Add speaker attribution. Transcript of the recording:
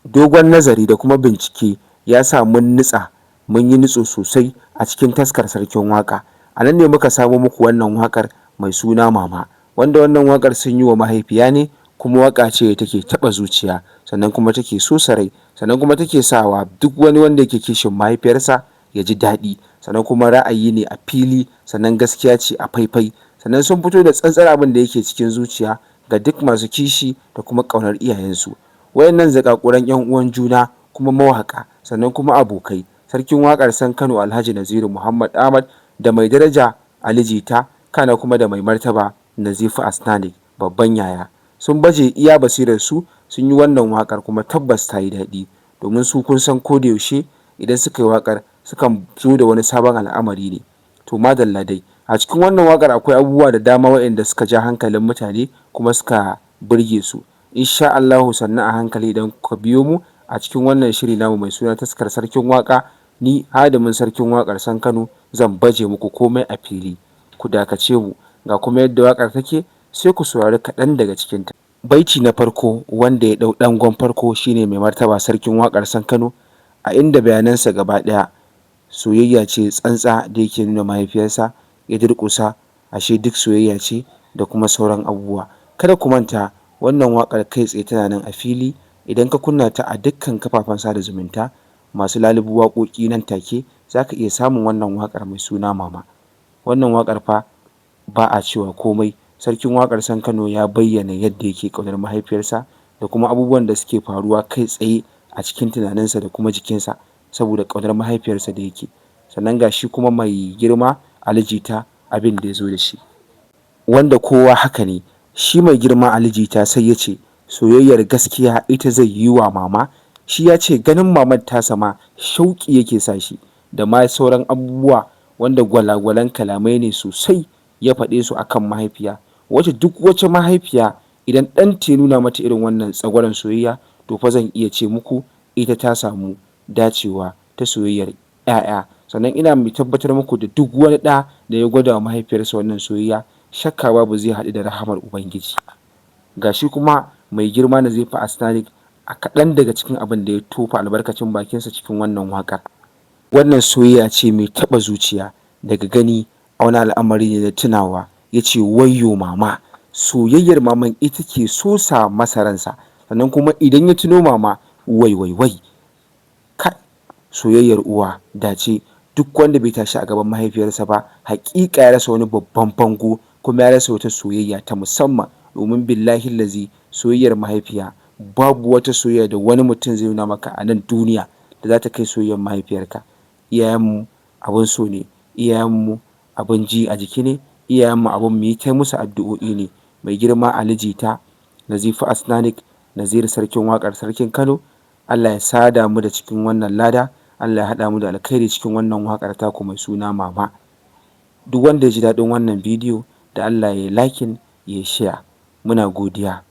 Speaker 1: dogon nazari da kuma bincike ya sa mun yi nutso sosai a cikin taskar sarkin waƙa. A nan ne muka samo muku wannan waƙar mai suna Mama, wanda wannan waƙar sun yi wa mahaifiya ne, kuma waƙa ce da take taɓa zuciya, sannan kuma take so sarai, sannan kuma take sawa duk wani wanda yake kishin mahaifiyarsa ya ji daɗi, sannan kuma ra'ayi ne a fili, sannan gaskiya ce a faifai, sannan sun fito da tsantsar abin da yake cikin zuciya ga duk masu kishi da kuma ƙaunar iyayensu. Wayannan zakakuran 'yan uwan juna kuma mawaƙa, sannan kuma abokai, sarkin waƙar San Kano Alhaji Naziru Muhammad Ahmad da mai daraja Ali Jita, kana kuma da mai martaba Nazifu Asnanik babban yaya, sun baje iya basirar su sun yi wannan waƙar, kuma tabbas ta yi daɗi, domin su kun san ko da yaushe idan suka yi waƙar sukan zo da wani sabon al'amari ne. To madalla dai, a cikin wannan waƙar akwai abubuwa da dama waɗanda suka ja hankalin mutane kuma suka burge su. Insha Allahu sannan a hankali idan kuka biyo mu a cikin wannan shiri namu mai suna taskar sarkin waƙa, ni hadimin sarkin waƙar San Kano zan baje muku komai a fili. Ku dakace mu, ga kuma yadda waƙar take, sai ku saurari kaɗan daga cikinta. Baiti na farko wanda ya ɗau ɗangon farko shine mai martaba sarkin waƙar San Kano, a inda bayanansa gaba ɗaya soyayya ce tsantsa da yake nuna mahaifiyarsa, ya durƙusa, ashe duk soyayya ce da kuma sauran abubuwa. Kada ku manta wannan waƙar kai tsaye tana nan a fili, idan ka kunna ta a dukkan kafafen sada zumunta masu lalubu waƙoƙi nan take za ka iya samun wannan waƙar mai suna Mama. Wannan waƙar fa ba a cewa komai, sarkin waƙar San Kano ya bayyana yadda yake ƙaunar mahaifiyarsa da kuma abubuwan da suke faruwa kai tsaye a cikin tunaninsa da kuma jikinsa saboda ƙaunar mahaifiyarsa da yake. Sannan ga shi kuma mai girma Ali Jita abin da ya zo da shi, wanda kowa haka ne, shi mai girma Ali Jita sai ya ce soyayyar gaskiya ita zai yi wa mama. Shi ya ce ganin mamar tasa ma shauƙi yake sa shi, da ma sauran abubuwa wanda gwalagwalan kalamai ne sosai ya faɗe su akan mahaifiya, wacce duk wacce mahaifiya idan ɗanta ya nuna mata irin wannan tsagwaron soyayya, to fa zan iya ce muku ita ta samu dacewa ta soyayyar 'ya'ya. Sannan ina mai tabbatar muku da duk wani ɗa da ya gwada wa mahaifiyarsa wannan soyayya, shakka babu zai haɗu da rahamar Ubangiji. Ga shi kuma mai girma Nazifu Asnanik a kaɗan daga cikin abin da ya tofa albarkacin bakinsa cikin wannan waƙar. Wannan soyayya ce mai taɓa zuciya, daga gani a wani al'amari ne da tunawa, ya ce wayyo mama, soyayyar maman ita ke sosa masa ransa, sannan kuma idan ya tuno mama wai wai wai, kai soyayyar uwa dace, duk wanda bai tashi a gaban mahaifiyarsa ba haƙiƙa ya rasa wani babban bango, kuma ya rasa wata soyayya ta musamman, domin billahi lazi soyayyar mahaifiya babu wata soyayya da wani mutum zai nuna maka a nan duniya da za ta kai soyayyar mahaifiyarka. Iyayenmu abin so ne, iyayenmu abin ji a jiki ne, iyayenmu abin mu yi ta musu addu'o'i ne. Mai girma Ali Jita, Nazifu Asnanik, Naziru sarkin waƙar Sarkin Kano, Allah ya sada mu da cikin wannan lada, Allah ya haɗa mu da alkhairi cikin wannan waƙar taku mai suna Mama. Duk wanda ya ji daɗin wannan bidiyo da Allah ya yi liking ya share, muna godiya.